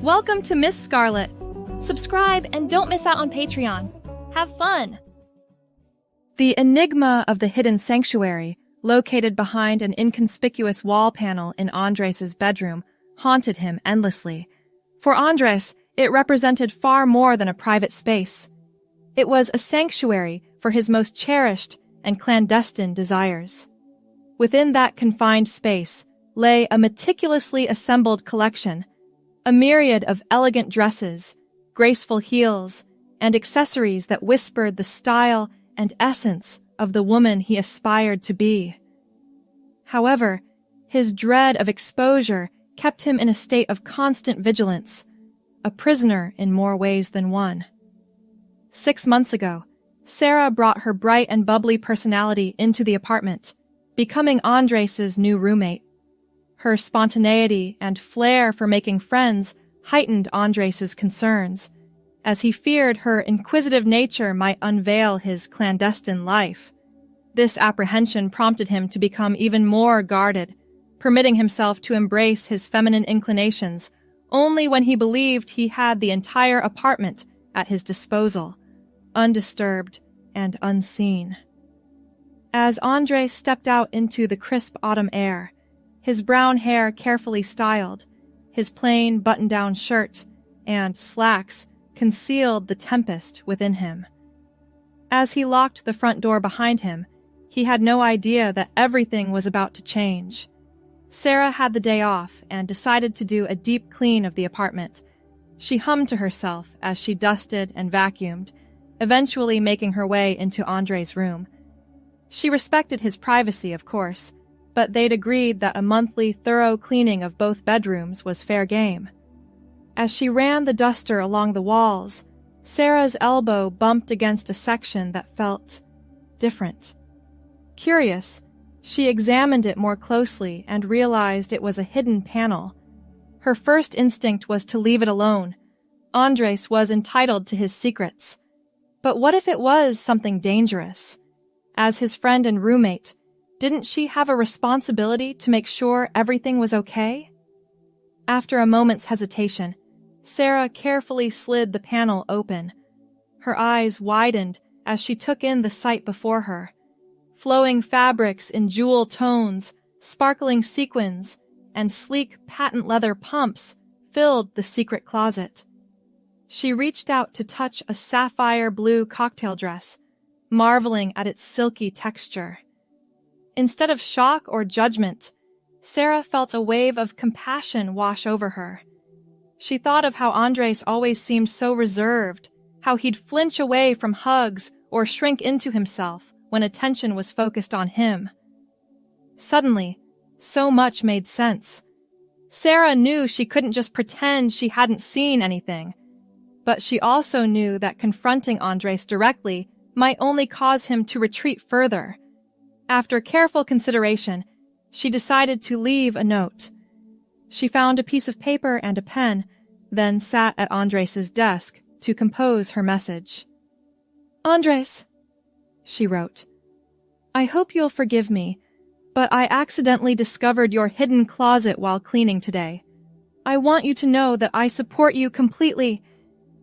Welcome to Miss Scarlett. Subscribe and don't miss out on Patreon. Have fun! The enigma of the hidden sanctuary, located behind an inconspicuous wall panel in Andres' bedroom, haunted him endlessly. For Andres, it represented far more than a private space. It was a sanctuary for his most cherished and clandestine desires. Within that confined space lay a meticulously assembled collection, a myriad of elegant dresses, graceful heels, and accessories that whispered the style and essence of the woman he aspired to be. However, his dread of exposure kept him in a state of constant vigilance, a prisoner in more ways than one. 6 months ago, Sarah brought her bright and bubbly personality into the apartment, becoming Andres' new roommate. Her spontaneity and flair for making friends heightened Andres' concerns, as he feared her inquisitive nature might unveil his clandestine life. This apprehension prompted him to become even more guarded, permitting himself to embrace his feminine inclinations only when he believed he had the entire apartment at his disposal, undisturbed and unseen. As Andres stepped out into the crisp autumn air, his brown hair carefully styled, his plain button-down shirt and slacks concealed the tempest within him. As he locked the front door behind him, he had no idea that everything was about to change. Sarah had the day off and decided to do a deep clean of the apartment. She hummed to herself as she dusted and vacuumed, eventually making her way into Andres' room. She respected his privacy, of course, but they'd agreed that a monthly thorough cleaning of both bedrooms was fair game. As she ran the duster along the walls, Sarah's elbow bumped against a section that felt different. Curious, she examined it more closely and realized it was a hidden panel. Her first instinct was to leave it alone. Andres was entitled to his secrets. But what if it was something dangerous? As his friend and roommate, didn't she have a responsibility to make sure everything was okay? After a moment's hesitation, Sarah carefully slid the panel open. Her eyes widened as she took in the sight before her. Flowing fabrics in jewel tones, sparkling sequins, and sleek patent leather pumps filled the secret closet. She reached out to touch a sapphire blue cocktail dress, marveling at its silky texture. Instead of shock or judgment, Sarah felt a wave of compassion wash over her. She thought of how Andres always seemed so reserved, how he'd flinch away from hugs or shrink into himself when attention was focused on him. Suddenly, so much made sense. Sarah knew she couldn't just pretend she hadn't seen anything, but she also knew that confronting Andres directly might only cause him to retreat further. After careful consideration, she decided to leave a note. She found a piece of paper and a pen, then sat at Andres' desk to compose her message. "Andres," she wrote, "I hope you'll forgive me, but I accidentally discovered your hidden closet while cleaning today. I want you to know that I support you completely.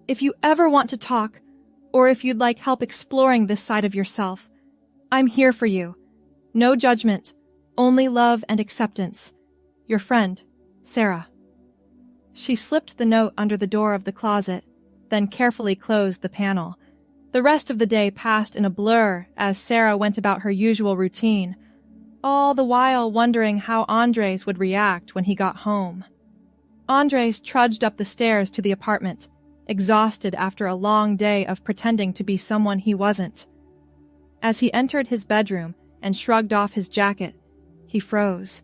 If you ever want to talk, or if you'd like help exploring this side of yourself, I'm here for you. No judgment, only love and acceptance. Your friend, Sarah." She slipped the note under the door of the closet, then carefully closed the panel. The rest of the day passed in a blur as Sarah went about her usual routine, all the while wondering how Andres would react when he got home. Andres trudged up the stairs to the apartment, exhausted after a long day of pretending to be someone he wasn't. As he entered his bedroom and shrugged off his jacket, he froze.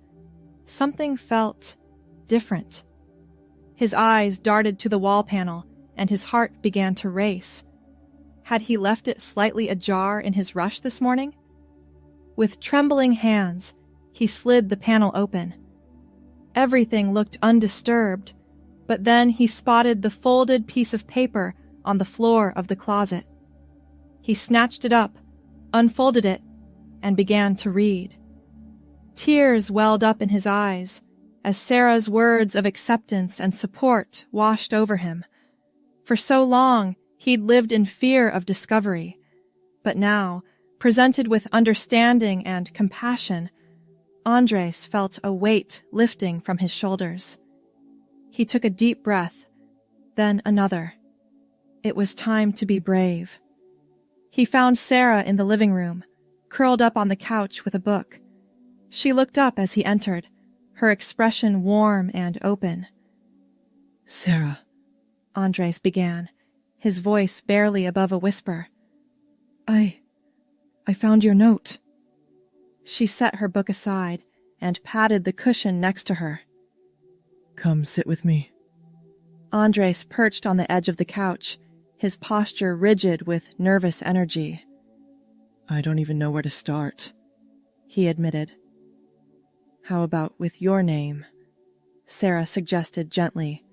Something felt different. His eyes darted to the wall panel, and his heart began to race. Had he left it slightly ajar in his rush this morning? With trembling hands, he slid the panel open. Everything looked undisturbed, but then he spotted the folded piece of paper on the floor of the closet. He snatched it up, unfolded it, and began to read. Tears welled up in his eyes. as Sarah's words of acceptance and support washed over him. For so long, he'd lived in fear of discovery, but now, presented with understanding and compassion, Andres felt a weight lifting from his shoulders. He took a deep breath, then another. It was time to be brave. He found Sarah in the living room, curled up on the couch with a book. She looked up as he entered, her expression warm and open. "Sarah," Andres began, his voice barely above a whisper. I found your note." She set her book aside and patted the cushion next to her. "Come sit with me." Andres perched on the edge of the couch, his posture rigid with nervous energy. "I don't even know where to start," he admitted. "How about with your name?" Sarah suggested gently.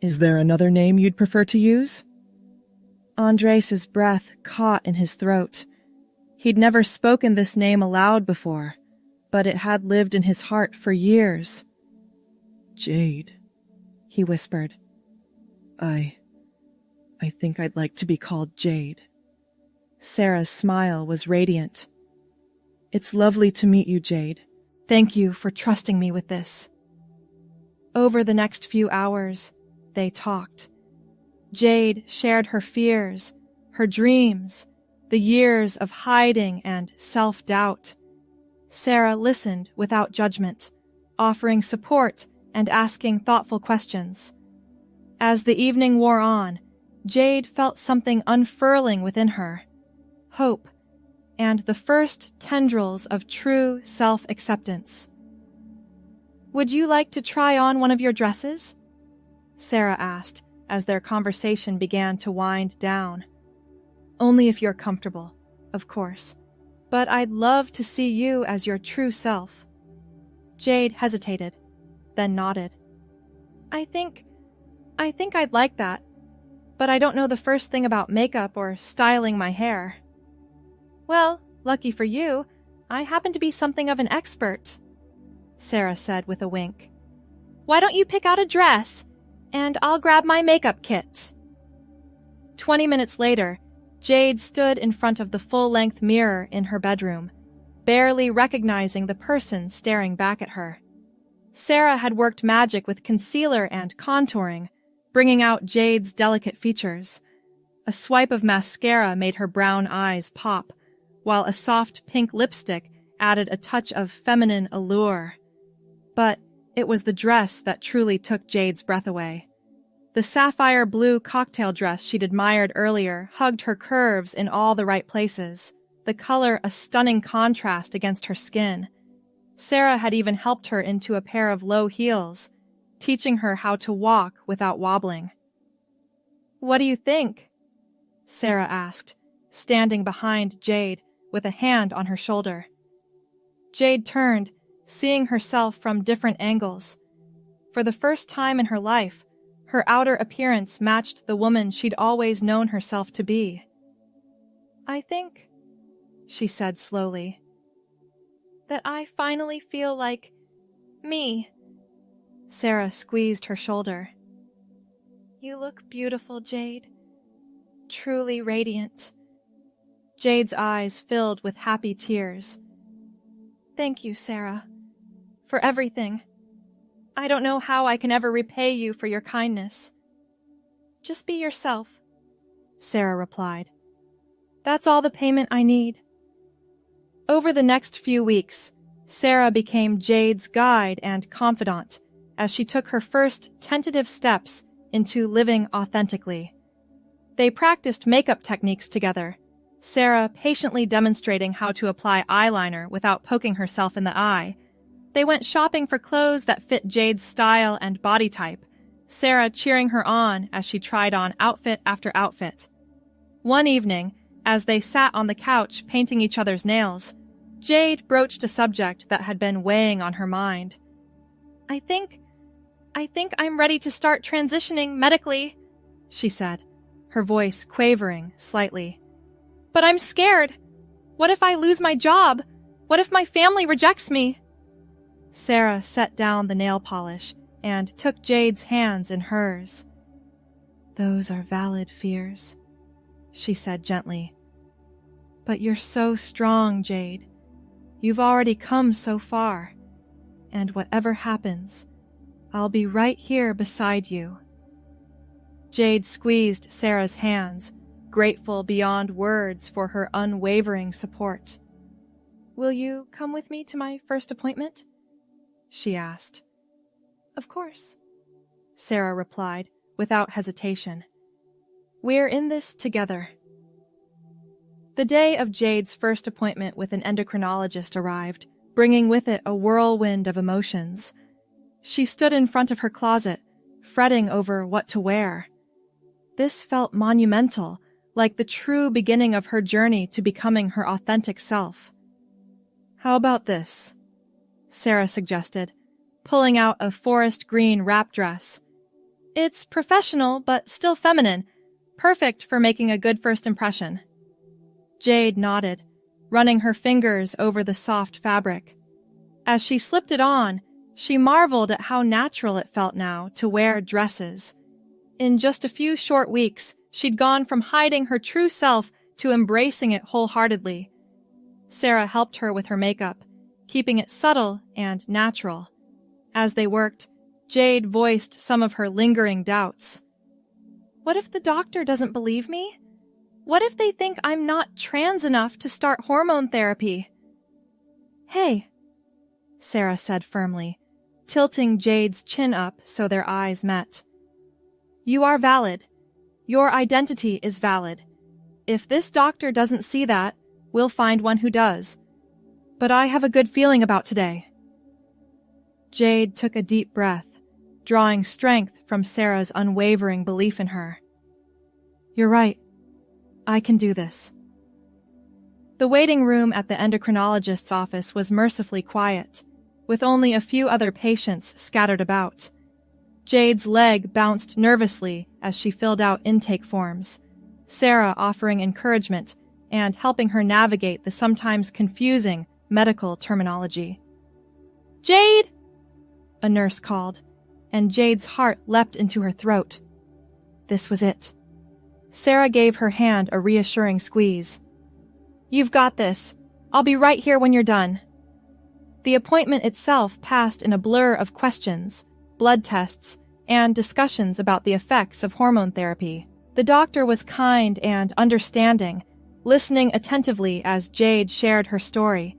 "Is there another name you'd prefer to use?" Andres's breath caught in his throat. He'd never spoken this name aloud before, but it had lived in his heart for years. "Jade," he whispered. I think I'd like to be called Jade." Sarah's smile was radiant. "It's lovely to meet you, Jade. Thank you for trusting me with this." Over the next few hours, they talked. Jade shared her fears, her dreams, the years of hiding and self-doubt. Sarah listened without judgment, offering support and asking thoughtful questions. As the evening wore on, Jade felt something unfurling within her, hope, and the first tendrils of true self-acceptance. "Would you like to try on one of your dresses?" Sarah asked as their conversation began to wind down. "Only if you're comfortable, of course, but I'd love to see you as your true self." Jade hesitated, then nodded. I think I'd like that, but I don't know the first thing about makeup or styling my hair." "Well, lucky for you, I happen to be something of an expert," Sarah said with a wink. "Why don't you pick out a dress, and I'll grab my makeup kit." 20 minutes later, Jade stood in front of the full-length mirror in her bedroom, barely recognizing the person staring back at her. Sarah had worked magic with concealer and contouring, bringing out Jade's delicate features. A swipe of mascara made her brown eyes pop, while a soft pink lipstick added a touch of feminine allure. But it was the dress that truly took Jade's breath away. The sapphire blue cocktail dress she'd admired earlier hugged her curves in all the right places, the color a stunning contrast against her skin. Sarah had even helped her into a pair of low heels, teaching her how to walk without wobbling. "What do you think?" Sarah asked, standing behind Jade with a hand on her shoulder. Jade turned, seeing herself from different angles. For the first time in her life, her outer appearance matched the woman she'd always known herself to be. "I think," she said slowly, "that I finally feel like me." Sarah squeezed her shoulder. "You look beautiful, Jade. Truly radiant." Jade's eyes filled with happy tears. "Thank you, Sarah, for everything. I don't know how I can ever repay you for your kindness." "Just be yourself," Sarah replied. "That's all the payment I need." Over the next few weeks, Sarah became Jade's guide and confidant as she took her first tentative steps into living authentically. They practiced makeup techniques together, Sarah patiently demonstrating how to apply eyeliner without poking herself in the eye. They went shopping for clothes that fit Jade's style and body type, Sarah cheering her on as she tried on outfit after outfit. One evening, as they sat on the couch painting each other's nails, Jade broached a subject that had been weighing on her mind. I think I'm ready to start transitioning medically," she said, her voice quavering slightly. "But I'm scared. What if I lose my job? What if my family rejects me?" Sarah set down the nail polish and took Jade's hands in hers. "Those are valid fears," she said gently. "But you're so strong, Jade. You've already come so far, and whatever happens, I'll be right here beside you." Jade squeezed Sarah's hands, grateful beyond words for her unwavering support. "Will you come with me to my first appointment?" she asked. "Of course," Sarah replied without hesitation. "We're in this together." The day of Jade's first appointment with an endocrinologist arrived, bringing with it a whirlwind of emotions. She stood in front of her closet, fretting over what to wear. This felt monumental, like the true beginning of her journey to becoming her authentic self. "How about this?" Sarah suggested, pulling out a forest green wrap dress. "It's professional, but still feminine, perfect for making a good first impression." Jade nodded, running her fingers over the soft fabric. As she slipped it on, she marveled at how natural it felt now to wear dresses. In just a few short weeks, she'd gone from hiding her true self to embracing it wholeheartedly. Sarah helped her with her makeup, keeping it subtle and natural. As they worked, Jade voiced some of her lingering doubts. "What if the doctor doesn't believe me? What if they think I'm not trans enough to start hormone therapy?" "Hey," Sarah said firmly, tilting Jade's chin up so their eyes met. "You are valid. Your identity is valid. If this doctor doesn't see that, we'll find one who does. But I have a good feeling about today." Jade took a deep breath, drawing strength from Sarah's unwavering belief in her. "You're right. I can do this." The waiting room at the endocrinologist's office was mercifully quiet, with only a few other patients scattered about. Jade's leg bounced nervously as she filled out intake forms, Sarah offering encouragement and helping her navigate the sometimes confusing medical terminology. "Jade!" a nurse called, and Jade's heart leapt into her throat. This was it. Sarah gave her hand a reassuring squeeze. "You've got this. I'll be right here when you're done." The appointment itself passed in a blur of questions, blood tests, and discussions about the effects of hormone therapy. The doctor was kind and understanding, listening attentively as Jade shared her story.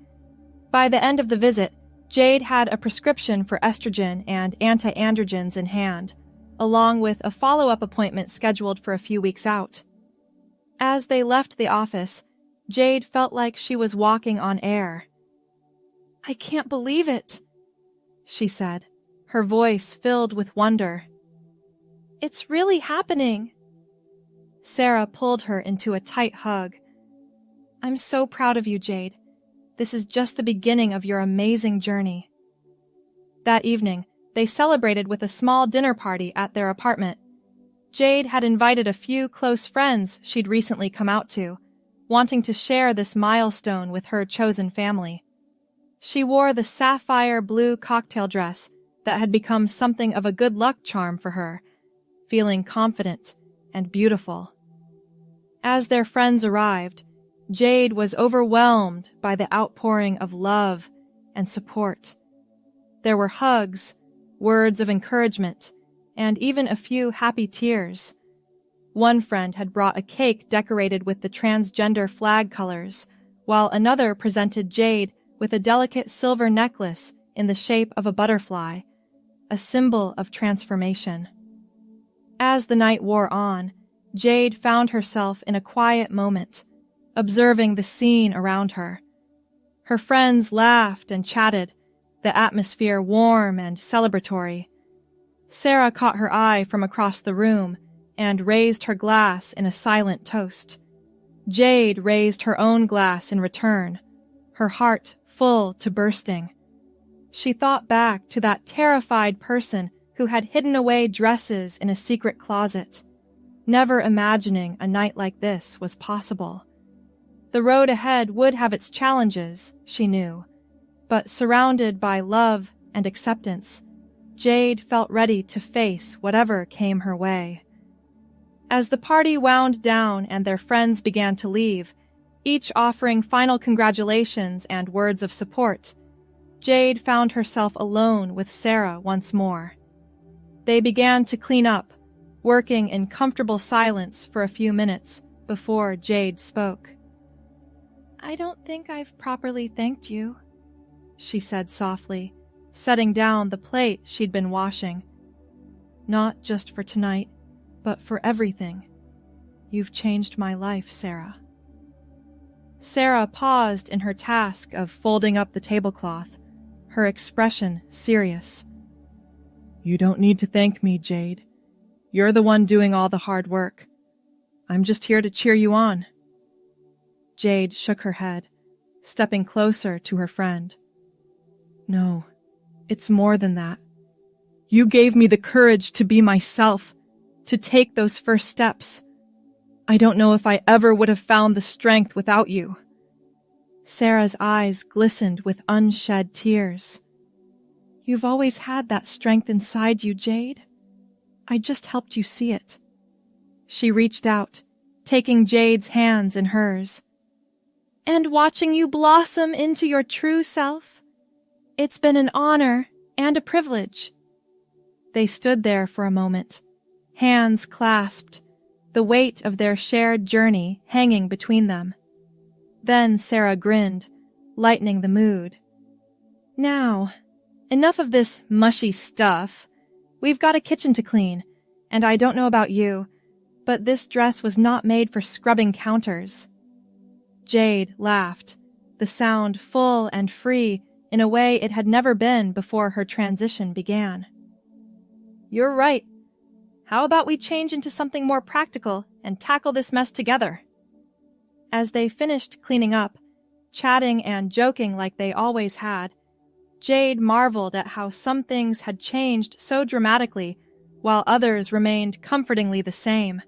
By the end of the visit, Jade had a prescription for estrogen and anti-androgens in hand, along with a follow-up appointment scheduled for a few weeks out. As they left the office, Jade felt like she was walking on air. "I can't believe it," she said, her voice filled with wonder. "It's really happening." Sarah pulled her into a tight hug. "I'm so proud of you, Jade. This is just the beginning of your amazing journey." That evening, they celebrated with a small dinner party at their apartment. Jade had invited a few close friends she'd recently come out to, wanting to share this milestone with her chosen family. She wore the sapphire blue cocktail dress that had become something of a good luck charm for her, feeling confident and beautiful. As their friends arrived, Jade was overwhelmed by the outpouring of love and support. There were hugs, words of encouragement, and even a few happy tears. One friend had brought a cake decorated with the Transgender flag colors, while another presented Jade with a delicate silver necklace in the shape of a butterfly, a symbol of transformation. As the night wore on, Jade found herself in a quiet moment, observing the scene around her. Her friends laughed and chatted, the atmosphere warm and celebratory. Sarah caught her eye from across the room and raised her glass in a silent toast. Jade raised her own glass in return, her heart full to bursting. She thought back to that terrified person who had hidden away dresses in a secret closet, never imagining a night like this was possible. The road ahead would have its challenges, she knew, but surrounded by love and acceptance, Jade felt ready to face whatever came her way. As the party wound down and their friends began to leave, each offering final congratulations and words of support, Jade found herself alone with Sarah once more. They began to clean up, working in comfortable silence for a few minutes before Jade spoke. "I don't think I've properly thanked you," she said softly, setting down the plate she'd been washing. "Not just for tonight, but for everything. You've changed my life, Sarah." Sarah paused in her task of folding up the tablecloth, her expression serious. "You don't need to thank me, Jade. You're the one doing all the hard work. I'm just here to cheer you on." Jade shook her head, stepping closer to her friend. "No, it's more than that. You gave me the courage to be myself, to take those first steps. I don't know if I ever would have found the strength without you." Sarah's eyes glistened with unshed tears. "You've always had that strength inside you, Jade. I just helped you see it." She reached out, taking Jade's hands in hers. "And watching you blossom into your true self. It's been an honor and a privilege." They stood there for a moment, hands clasped, the weight of their shared journey hanging between them. Then Sarah grinned, lightening the mood. "Now, enough of this mushy stuff. We've got a kitchen to clean, and I don't know about you, but this dress was not made for scrubbing counters." Jade laughed, the sound full and free in a way it had never been before her transition began. "You're right. How about we change into something more practical and tackle this mess together?" As they finished cleaning up, chatting and joking like they always had, Jade marveled at how some things had changed so dramatically while others remained comfortingly the same.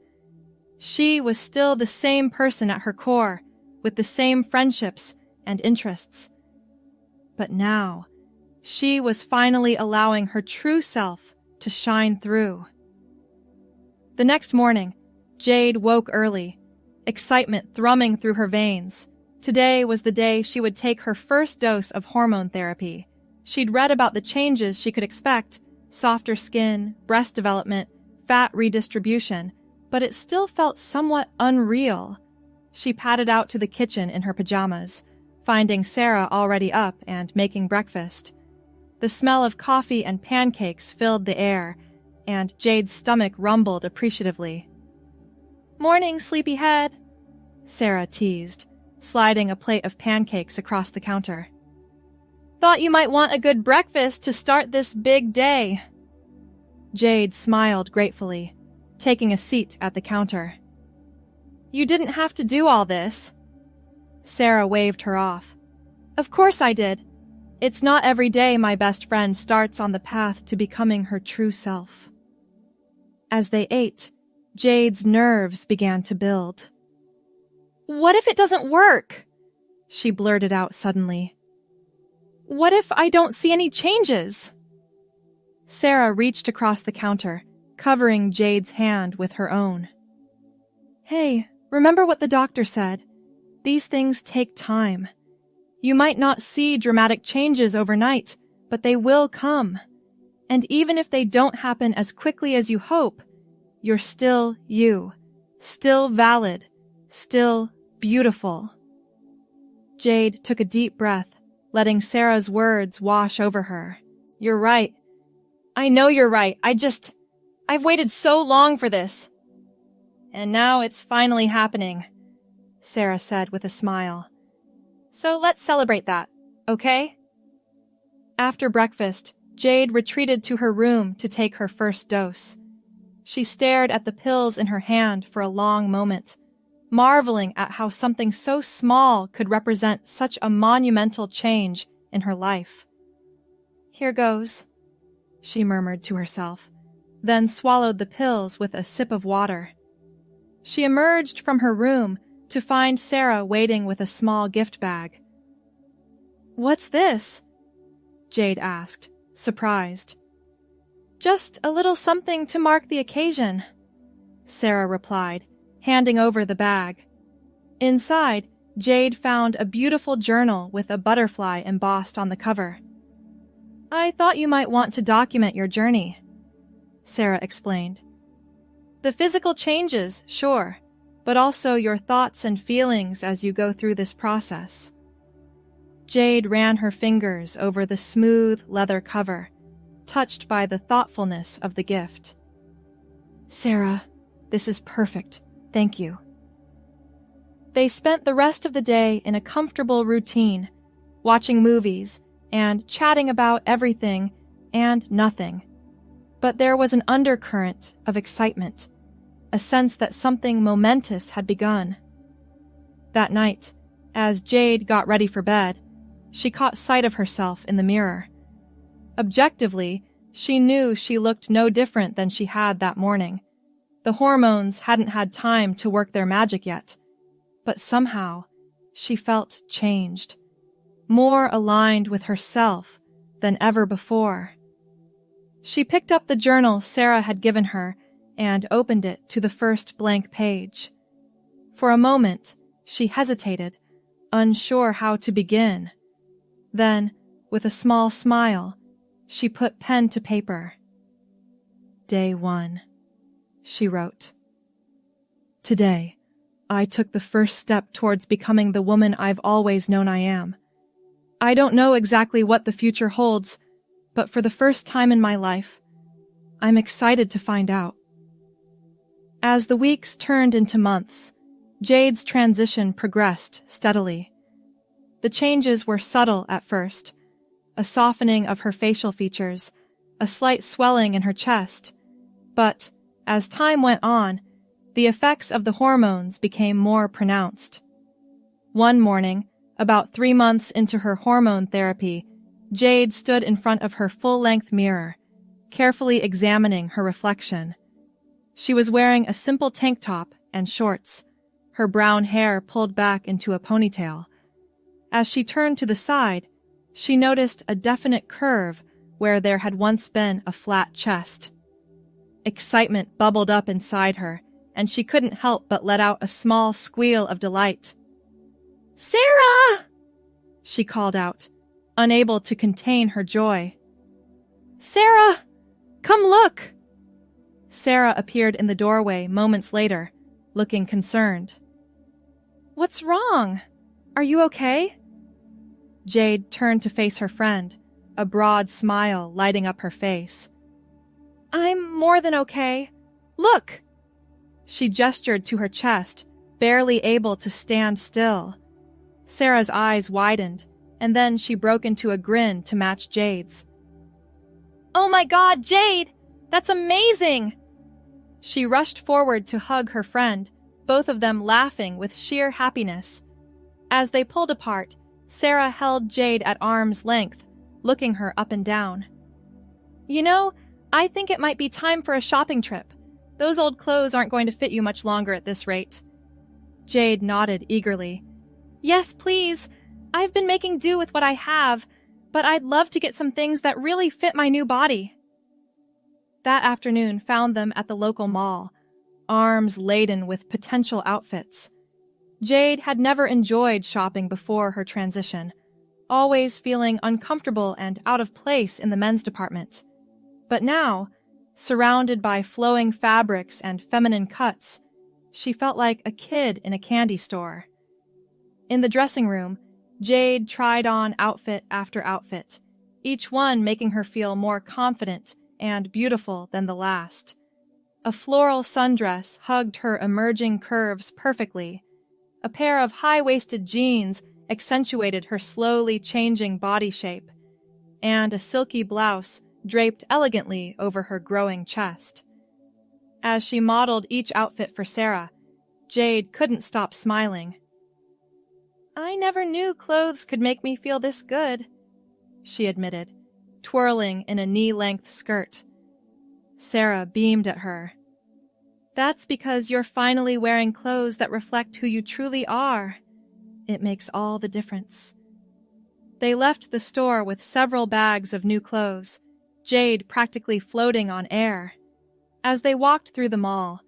She was still the same person at her core, with the same friendships and interests. But now, she was finally allowing her true self to shine through. The next morning, Jade woke early, excitement thrumming through her veins. Today was the day she would take her first dose of hormone therapy. She'd read about the changes she could expect: softer skin, breast development, fat redistribution, but it still felt somewhat unreal. She padded out to the kitchen in her pajamas, finding Sarah already up and making breakfast. The smell of coffee and pancakes filled the air, and Jade's stomach rumbled appreciatively. "Morning, sleepyhead," Sarah teased, sliding a plate of pancakes across the counter. "Thought you might want a good breakfast to start this big day." Jade smiled gratefully, taking a seat at the counter. "You didn't have to do all this." Sarah waved her off. "Of course I did. It's not every day my best friend starts on the path to becoming her true self." As they ate, Jade's nerves began to build. "What if it doesn't work?" she blurted out suddenly. "What if I don't see any changes?" Sarah reached across the counter, covering Jade's hand with her own. "Hey, remember what the doctor said. These things take time. You might not see dramatic changes overnight, but they will come. And even if they don't happen as quickly as you hope, you're still you, still valid, still beautiful." Jade took a deep breath, letting Sarah's words wash over her. "You're right. I know you're right. I've waited so long for this. And now it's finally happening," Sarah said with a smile. "So let's celebrate that, okay?" After breakfast, Jade retreated to her room to take her first dose. She stared at the pills in her hand for a long moment, marveling at how something so small could represent such a monumental change in her life. "Here goes," she murmured to herself, then swallowed the pills with a sip of water. She emerged from her room to find Sarah waiting with a small gift bag. "What's this?" Jade asked, surprised. "Just a little something to mark the occasion," Sarah replied, handing over the bag. Inside, Jade found a beautiful journal with a butterfly embossed on the cover. "I thought you might want to document your journey," Sarah explained. "The physical changes, sure, but also your thoughts and feelings as you go through this process." Jade ran her fingers over the smooth leather cover, touched by the thoughtfulness of the gift. "Sarah, this is perfect. Thank you." They spent the rest of the day in a comfortable routine, watching movies and chatting about everything and nothing. But there was an undercurrent of excitement, a sense that something momentous had begun. That night, as Jade got ready for bed, she caught sight of herself in the mirror. Objectively, she knew she looked no different than she had that morning. The hormones hadn't had time to work their magic yet. But somehow, she felt changed, more aligned with herself than ever before. She picked up the journal Sarah had given her and opened it to the first blank page. For a moment, she hesitated, unsure how to begin. Then, with a small smile, she put pen to paper. "Day 1, she wrote. "Today, I took the first step towards becoming the woman I've always known I am. I don't know exactly what the future holds, but for the first time in my life, I'm excited to find out." As the weeks turned into months, Jade's transition progressed steadily. The changes were subtle at first, a softening of her facial features, a slight swelling in her chest, but as time went on, the effects of the hormones became more pronounced. One morning, about 3 months into her hormone therapy, Jade stood in front of her full-length mirror, carefully examining her reflection. She was wearing a simple tank top and shorts, her brown hair pulled back into a ponytail. As she turned to the side, she noticed a definite curve where there had once been a flat chest. Excitement bubbled up inside her, and she couldn't help but let out a small squeal of delight. "Sarah!" she called out, unable to contain her joy. "Sarah! Come look!" Sarah appeared in the doorway moments later, looking concerned. "What's wrong? Are you okay?" Jade turned to face her friend, a broad smile lighting up her face. "I'm more than okay. Look!" She gestured to her chest, barely able to stand still. Sarah's eyes widened, and then she broke into a grin to match Jade's. "Oh my God, Jade! That's amazing!" She rushed forward to hug her friend, both of them laughing with sheer happiness. As they pulled apart, Sarah held Jade at arm's length, looking her up and down. "You know, I think it might be time for a shopping trip. Those old clothes aren't going to fit you much longer at this rate." Jade nodded eagerly. "Yes, please. I've been making do with what I have, but I'd love to get some things that really fit my new body." That afternoon found them at the local mall, arms laden with potential outfits. Jade had never enjoyed shopping before her transition, always feeling uncomfortable and out of place in the men's department. But now, surrounded by flowing fabrics and feminine cuts, she felt like a kid in a candy store. In the dressing room, Jade tried on outfit after outfit, each one making her feel more confident and beautiful than the last. A floral sundress hugged her emerging curves perfectly. A pair of high-waisted jeans accentuated her slowly changing body shape, and a silky blouse draped elegantly over her growing chest. As she modeled each outfit for Sarah, Jade couldn't stop smiling. "I never knew clothes could make me feel this good," she admitted, twirling in a knee-length skirt. Sarah beamed at her. "That's because you're finally wearing clothes that reflect who you truly are. It makes all the difference." They left the store with several bags of new clothes, Jade practically floating on air. As they walked through the mall,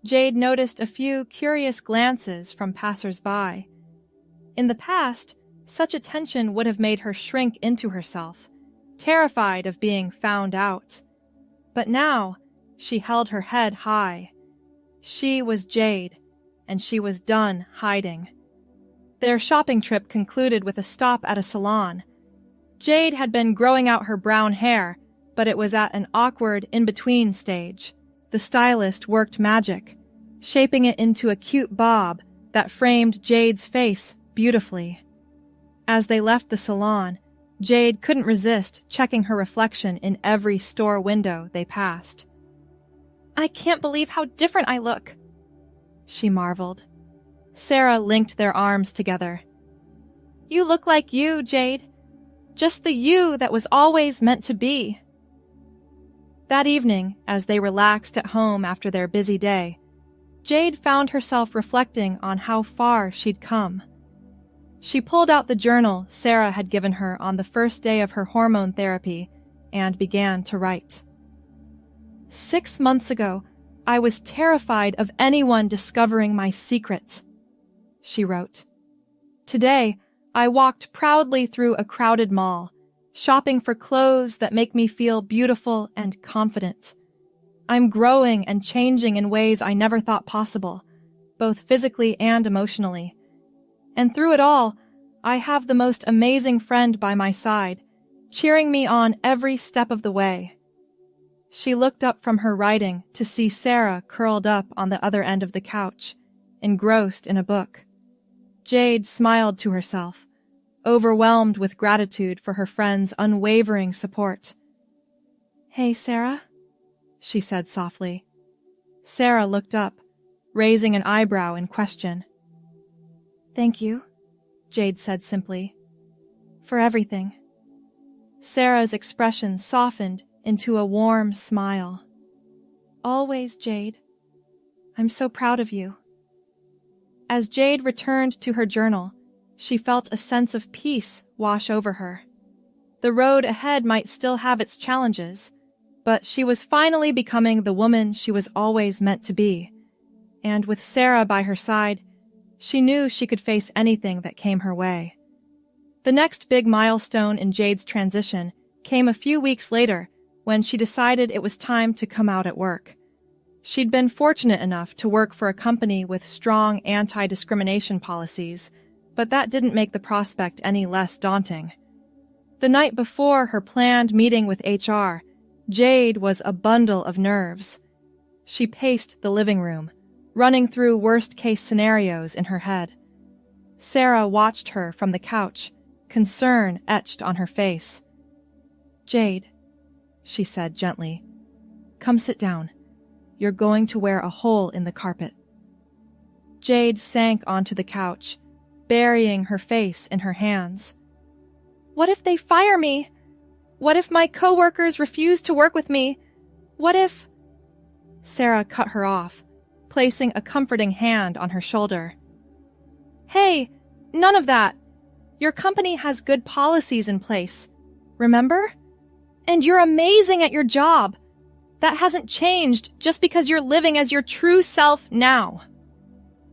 Jade noticed a few curious glances from passers-by. In the past, such attention would have made her shrink into herself, terrified of being found out. But now, she held her head high. She was Jade, and she was done hiding. Their shopping trip concluded with a stop at a salon. Jade had been growing out her brown hair, but it was at an awkward in-between stage. The stylist worked magic, shaping it into a cute bob that framed Jade's face beautifully. As they left the salon, Jade couldn't resist checking her reflection in every store window they passed. "I can't believe how different I look," she marveled. Sarah linked their arms together. "You look like you, Jade. Just the you that was always meant to be." That evening, as they relaxed at home after their busy day, Jade found herself reflecting on how far she'd come. She pulled out the journal Sarah had given her on the first day of her hormone therapy and began to write. 6 months ago, I was terrified of anyone discovering my secret, she wrote. Today, I walked proudly through a crowded mall, shopping for clothes that make me feel beautiful and confident. I'm growing and changing in ways I never thought possible, both physically and emotionally. And through it all, I have the most amazing friend by my side, cheering me on every step of the way. She looked up from her writing to see Sarah curled up on the other end of the couch, engrossed in a book. Jade smiled to herself, overwhelmed with gratitude for her friend's unwavering support. "Hey, Sarah," she said softly. Sarah looked up, raising an eyebrow in question. "Thank you," Jade said simply, "for everything." Sarah's expression softened into a warm smile. "Always, Jade. I'm so proud of you." As Jade returned to her journal, she felt a sense of peace wash over her. The road ahead might still have its challenges, but she was finally becoming the woman she was always meant to be. And with Sarah by her side, she knew she could face anything that came her way. The next big milestone in Jade's transition came a few weeks later when she decided it was time to come out at work. She'd been fortunate enough to work for a company with strong anti-discrimination policies, but that didn't make the prospect any less daunting. The night before her planned meeting with HR, Jade was a bundle of nerves. She paced the living room, running through worst-case scenarios in her head. Sarah watched her from the couch, concern etched on her face. "Jade," she said gently, "come sit down. You're going to wear a hole in the carpet." Jade sank onto the couch, burying her face in her hands. "What if they fire me? What if my coworkers refuse to work with me? What if—" Sarah cut her off, placing a comforting hand on her shoulder. "Hey, none of that. Your company has good policies in place. Remember? And you're amazing at your job. That hasn't changed just because you're living as your true self now."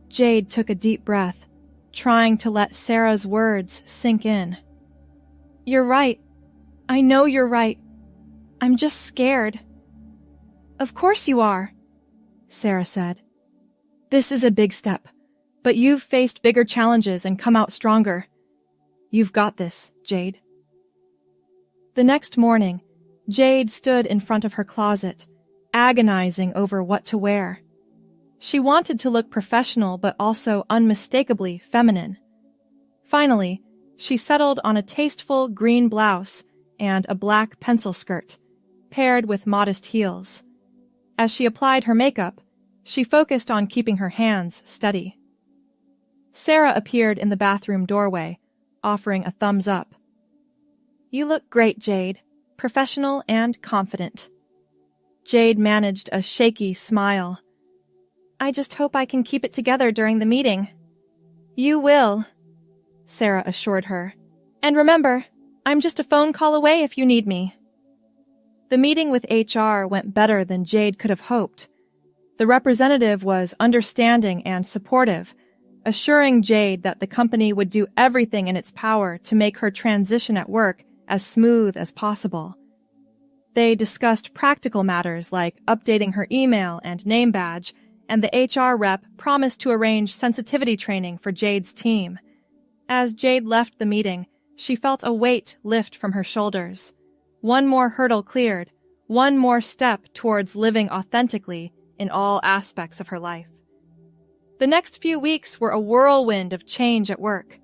Jade took a deep breath, trying to let Sarah's words sink in. "You're right. I know you're right. I'm just scared." "Of course you are," Sarah said. "This is a big step, but you've faced bigger challenges and come out stronger. You've got this, Jade." The next morning, Jade stood in front of her closet, agonizing over what to wear. She wanted to look professional but also unmistakably feminine. Finally, she settled on a tasteful green blouse and a black pencil skirt, paired with modest heels. As she applied her makeup, she focused on keeping her hands steady. Sarah appeared in the bathroom doorway, offering a thumbs up. "You look great, Jade. Professional and confident." Jade managed a shaky smile. "I just hope I can keep it together during the meeting." "You will," Sarah assured her. "And remember, I'm just a phone call away if you need me." The meeting with HR went better than Jade could have hoped. The representative was understanding and supportive, assuring Jade that the company would do everything in its power to make her transition at work as smooth as possible. They discussed practical matters like updating her email and name badge, and the HR rep promised to arrange sensitivity training for Jade's team. As Jade left the meeting, she felt a weight lift from her shoulders. One more hurdle cleared, one more step towards living authentically in all aspects of her life. The next few weeks were a whirlwind of change at work.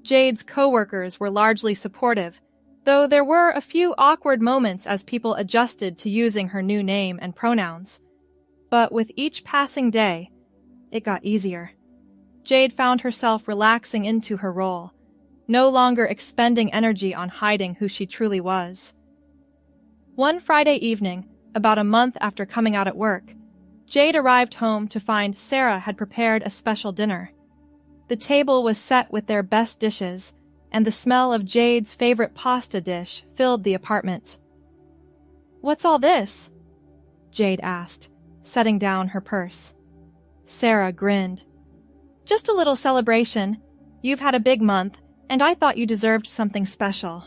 Jade's coworkers were largely supportive, though there were a few awkward moments as people adjusted to using her new name and pronouns. But with each passing day, it got easier. Jade found herself relaxing into her role, no longer expending energy on hiding who she truly was. One Friday evening, about a month after coming out at work, Jade arrived home to find Sarah had prepared a special dinner. The table was set with their best dishes, and the smell of Jade's favorite pasta dish filled the apartment. "What's all this?" Jade asked, setting down her purse. Sarah grinned. "Just a little celebration. You've had a big month, and I thought you deserved something special."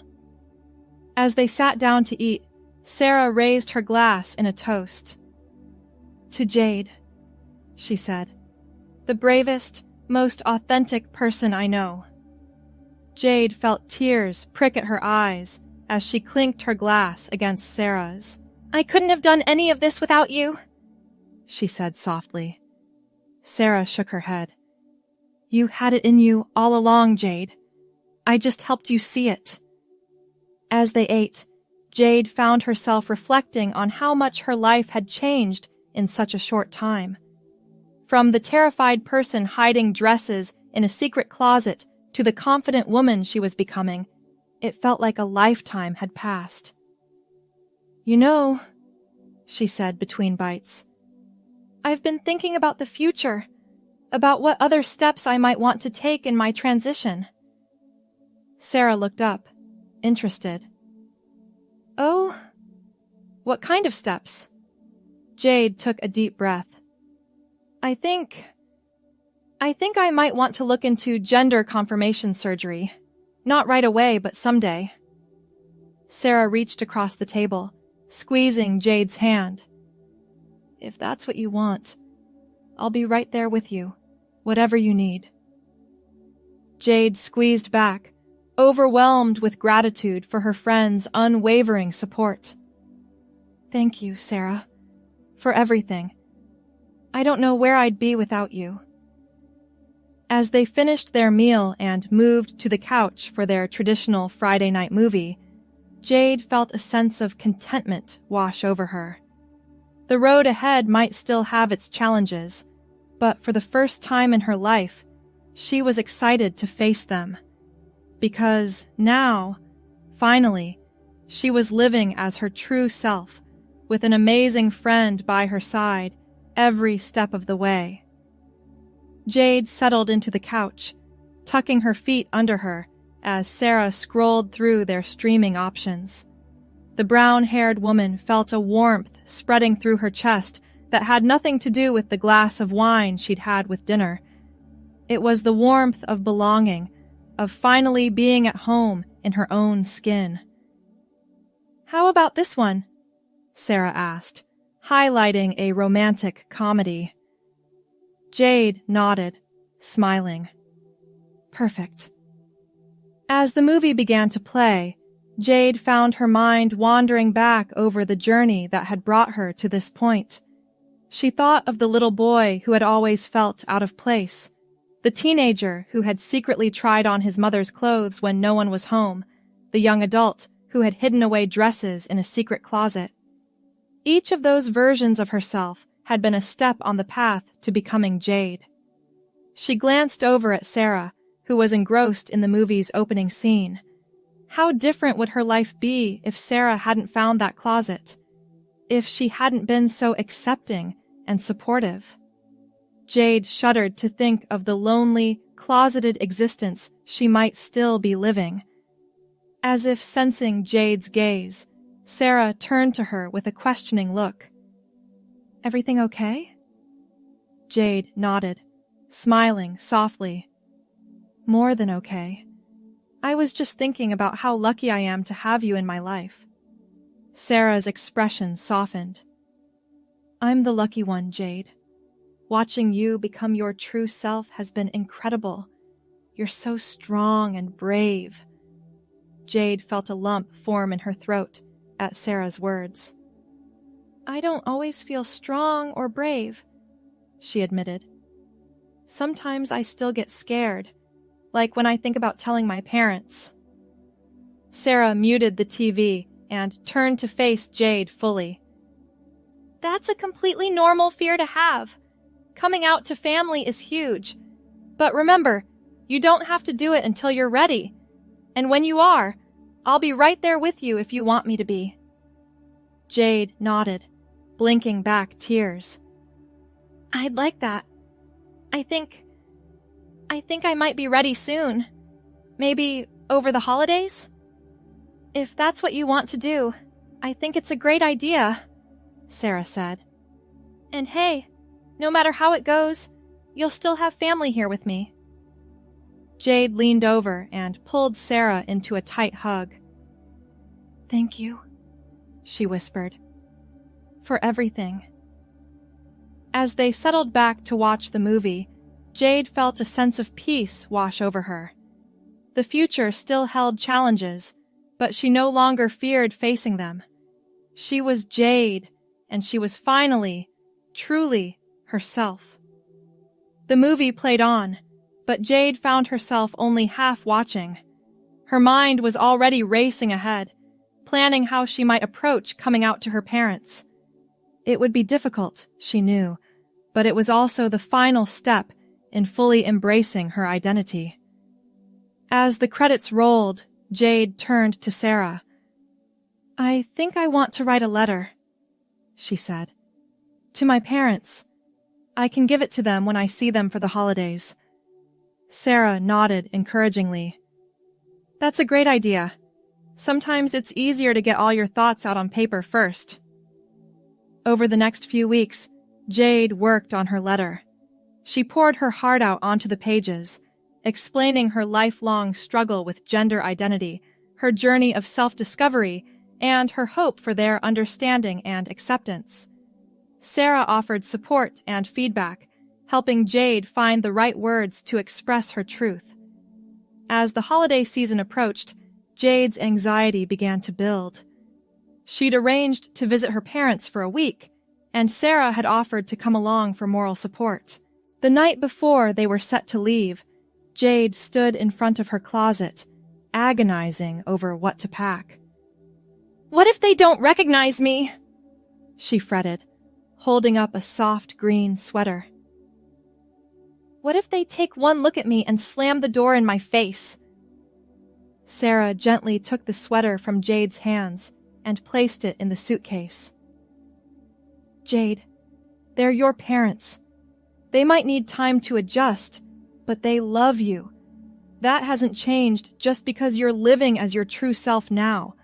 As they sat down to eat, Sarah raised her glass in a toast. "To Jade," she said, "the bravest, most authentic person I know." Jade felt tears prick at her eyes as she clinked her glass against Sarah's. "I couldn't have done any of this without you," she said softly. Sarah shook her head. "You had it in you all along, Jade. I just helped you see it." As they ate, Jade found herself reflecting on how much her life had changed in such a short time. From the terrified person hiding dresses in a secret closet to the confident woman she was becoming, it felt like a lifetime had passed. "You know," she said between bites, "I've been thinking about the future, about what other steps I might want to take in my transition." Sarah looked up, interested. "Oh? What kind of steps?" Jade took a deep breath. I think I might want to look into gender confirmation surgery. Not right away, but someday." Sarah reached across the table, squeezing Jade's hand. "If that's what you want, I'll be right there with you, whatever you need." Jade squeezed back, overwhelmed with gratitude for her friend's unwavering support. "Thank you, Sarah, for everything. I don't know where I'd be without you." As they finished their meal and moved to the couch for their traditional Friday night movie, Jade felt a sense of contentment wash over her. The road ahead might still have its challenges, but for the first time in her life, she was excited to face them. Because now, finally, she was living as her true self, with an amazing friend by her side every step of the way. Jade settled into the couch, tucking her feet under her as Sarah scrolled through their streaming options. The brown-haired woman felt a warmth spreading through her chest that had nothing to do with the glass of wine she'd had with dinner. It was the warmth of belonging, of finally being at home in her own skin. "How about this one?" Sarah asked, highlighting a romantic comedy. Jade nodded, smiling. "Perfect." As the movie began to play, Jade found her mind wandering back over the journey that had brought her to this point. She thought of the little boy who had always felt out of place, the teenager who had secretly tried on his mother's clothes when no one was home, the young adult who had hidden away dresses in a secret closet. Each of those versions of herself had been a step on the path to becoming Jade. She glanced over at Sarah, who was engrossed in the movie's opening scene. How different would her life be if Sarah hadn't found that closet? If she hadn't been so accepting and supportive? Jade shuddered to think of the lonely, closeted existence she might still be living. As if sensing Jade's gaze, Sarah turned to her with a questioning look. Everything okay? Jade nodded, smiling softly. More than okay. I was just thinking about how lucky I am to have you in my life. Sarah's expression softened. I'm the lucky one, Jade. Watching you become your true self has been incredible. You're so strong and brave. Jade felt a lump form in her throat at Sarah's words. I don't always feel strong or brave, she admitted. Sometimes I still get scared, like when I think about telling my parents. Sarah muted the TV and turned to face Jade fully. That's a completely normal fear to have. Coming out to family is huge. But remember, you don't have to do it until you're ready. And when you are, I'll be right there with you if you want me to be. Jade nodded, blinking back tears. I'd like that. I think I might be ready soon. Maybe over the holidays? If that's what you want to do, I think it's a great idea, Sarah said. And hey, no matter how it goes, you'll still have family here with me. Jade leaned over and pulled Sarah into a tight hug. Thank you, she whispered, for everything. As they settled back to watch the movie, Jade felt a sense of peace wash over her. The future still held challenges, but she no longer feared facing them. She was Jade, and she was finally, truly, herself. The movie played on, but Jade found herself only half watching. Her mind was already racing ahead, planning how she might approach coming out to her parents. It would be difficult, she knew, but it was also the final step in fully embracing her identity. As the credits rolled, Jade turned to Sarah. I think I want to write a letter, she said. To my parents. I can give it to them when I see them for the holidays. Sarah nodded encouragingly. That's a great idea. Sometimes it's easier to get all your thoughts out on paper first. Over the next few weeks, Jade worked on her letter. She poured her heart out onto the pages, explaining her lifelong struggle with gender identity, her journey of self-discovery, and her hope for their understanding and acceptance. Sarah offered support and feedback, helping Jade find the right words to express her truth. As the holiday season approached, Jade's anxiety began to build. She'd arranged to visit her parents for a week, and Sarah had offered to come along for moral support. The night before they were set to leave, Jade stood in front of her closet, agonizing over what to pack. What if they don't recognize me? She fretted, holding up a soft green sweater. What if they take one look at me and slam the door in my face? Sarah gently took the sweater from Jade's hands and placed it in the suitcase. Jade, they're your parents. They might need time to adjust, but they love you. That hasn't changed just because you're living as your true self now.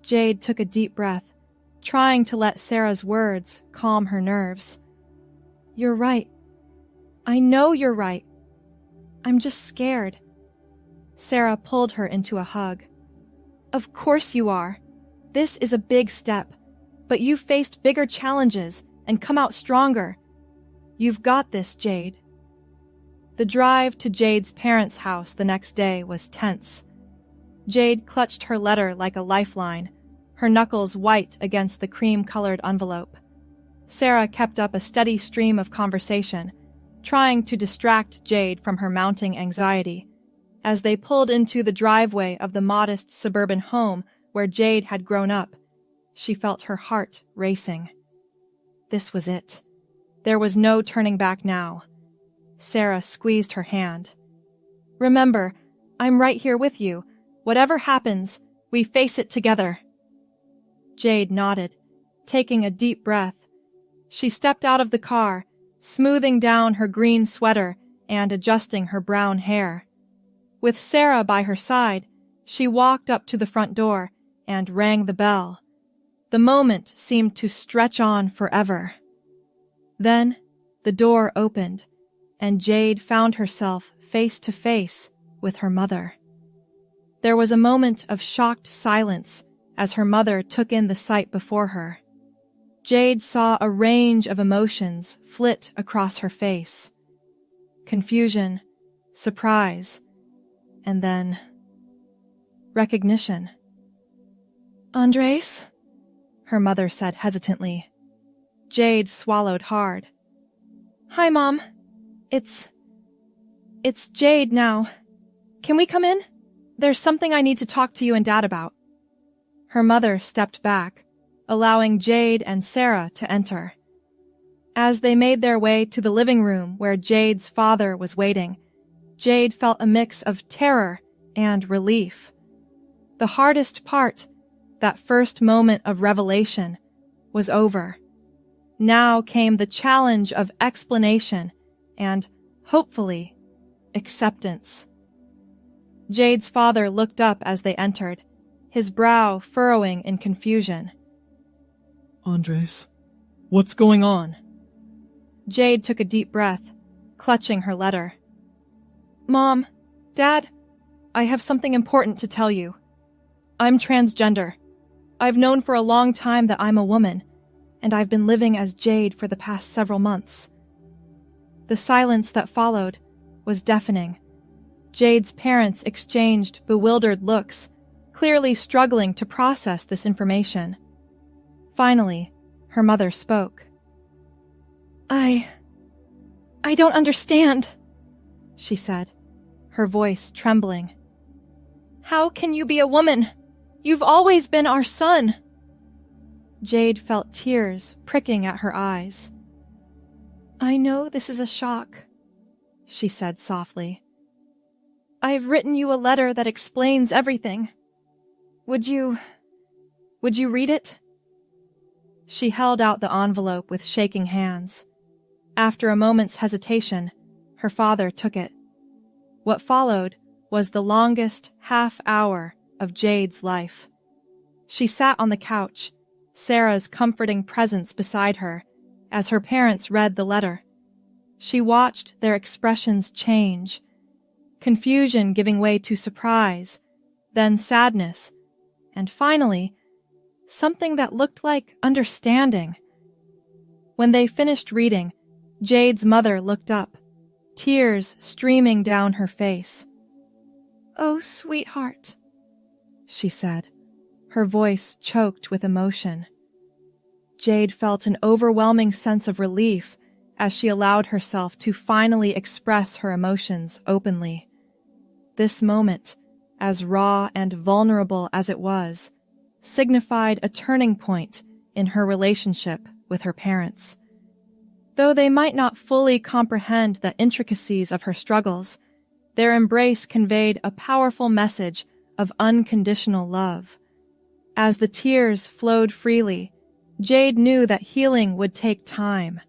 Jade took a deep breath, trying to let Sarah's words calm her nerves. You're right. I know you're right. I'm just scared. Sarah pulled her into a hug. Of course you are. This is a big step, but you've faced bigger challenges and come out stronger. You've got this, Jade. The drive to Jade's parents' house the next day was tense. Jade clutched her letter like a lifeline, her knuckles white against the cream-colored envelope. Sarah kept up a steady stream of conversation, trying to distract Jade from her mounting anxiety. As they pulled into the driveway of the modest suburban home where Jade had grown up, she felt her heart racing. This was it. There was no turning back now. Sarah squeezed her hand. Remember, I'm right here with you. Whatever happens, we face it together. Jade nodded, taking a deep breath. She stepped out of the car, smoothing down her green sweater and adjusting her brown hair. With Sarah by her side, she walked up to the front door and rang the bell. The moment seemed to stretch on forever. Then the door opened, and Jade found herself face to face with her mother. There was a moment of shocked silence as her mother took in the sight before her. Jade saw a range of emotions flit across her face. Confusion, surprise, and then recognition. "Andres?" her mother said hesitantly. Jade swallowed hard. "Hi, Mom. It's Jade now. Can we come in? There's something I need to talk to you and Dad about." Her mother stepped back, allowing Jade and Sarah to enter. As they made their way to the living room where Jade's father was waiting, Jade felt a mix of terror and relief. The hardest part, that first moment of revelation, was over. Now came the challenge of explanation and, hopefully, acceptance. Jade's father looked up as they entered, his brow furrowing in confusion. Andres, what's going on? Jade took a deep breath, clutching her letter. "Mom, Dad, I have something important to tell you. I'm transgender. I've known for a long time that I'm a woman, and I've been living as Jade for the past several months." The silence that followed was deafening. Jade's parents exchanged bewildered looks, clearly struggling to process this information. Finally, her mother spoke. I don't understand," she said, her voice trembling. "How can you be a woman? You've always been our son." Jade felt tears pricking at her eyes. "I know this is a shock," she said softly. "I've written you a letter that explains everything. Would you read it?" She held out the envelope with shaking hands. After a moment's hesitation, her father took it. What followed was the longest half hour of Jade's life. She sat on the couch, Sarah's comforting presence beside her, as her parents read the letter. She watched their expressions change, confusion giving way to surprise, then sadness, and finally, something that looked like understanding. When they finished reading, Jade's mother looked up, tears streaming down her face. "Oh, sweetheart," she said, her voice choked with emotion. Jade felt an overwhelming sense of relief as she allowed herself to finally express her emotions openly. This moment, as raw and vulnerable as it was, signified a turning point in her relationship with her parents. Though they might not fully comprehend the intricacies of her struggles, their embrace conveyed a powerful message of unconditional love. As the tears flowed freely, Jade knew that healing would take time.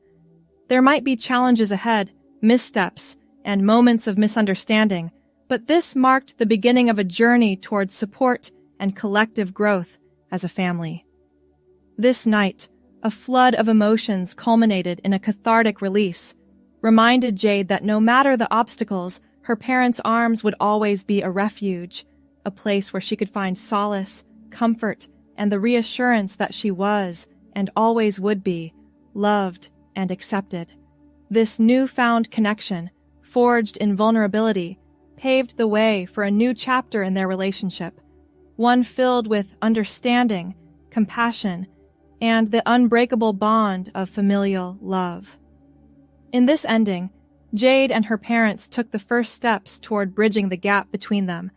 There might be challenges ahead, missteps, and moments of misunderstanding, but this marked the beginning of a journey towards support and collective growth as a family. This night, a flood of emotions culminated in a cathartic release, reminded Jade that no matter the obstacles, her parents' arms would always be a refuge, a place where she could find solace, comfort, and the reassurance that she was, and always would be, loved and accepted. This newfound connection, forged in vulnerability, paved the way for a new chapter in their relationship, one filled with understanding, compassion, and the unbreakable bond of familial love. In this ending, Jade and her parents took the first steps toward bridging the gap between them,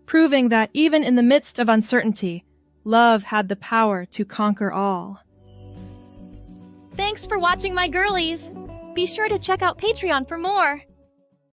proving that even in the midst of uncertainty, love had the power to conquer all. Thanks for watching, my girlies! Be sure to check out Patreon for more!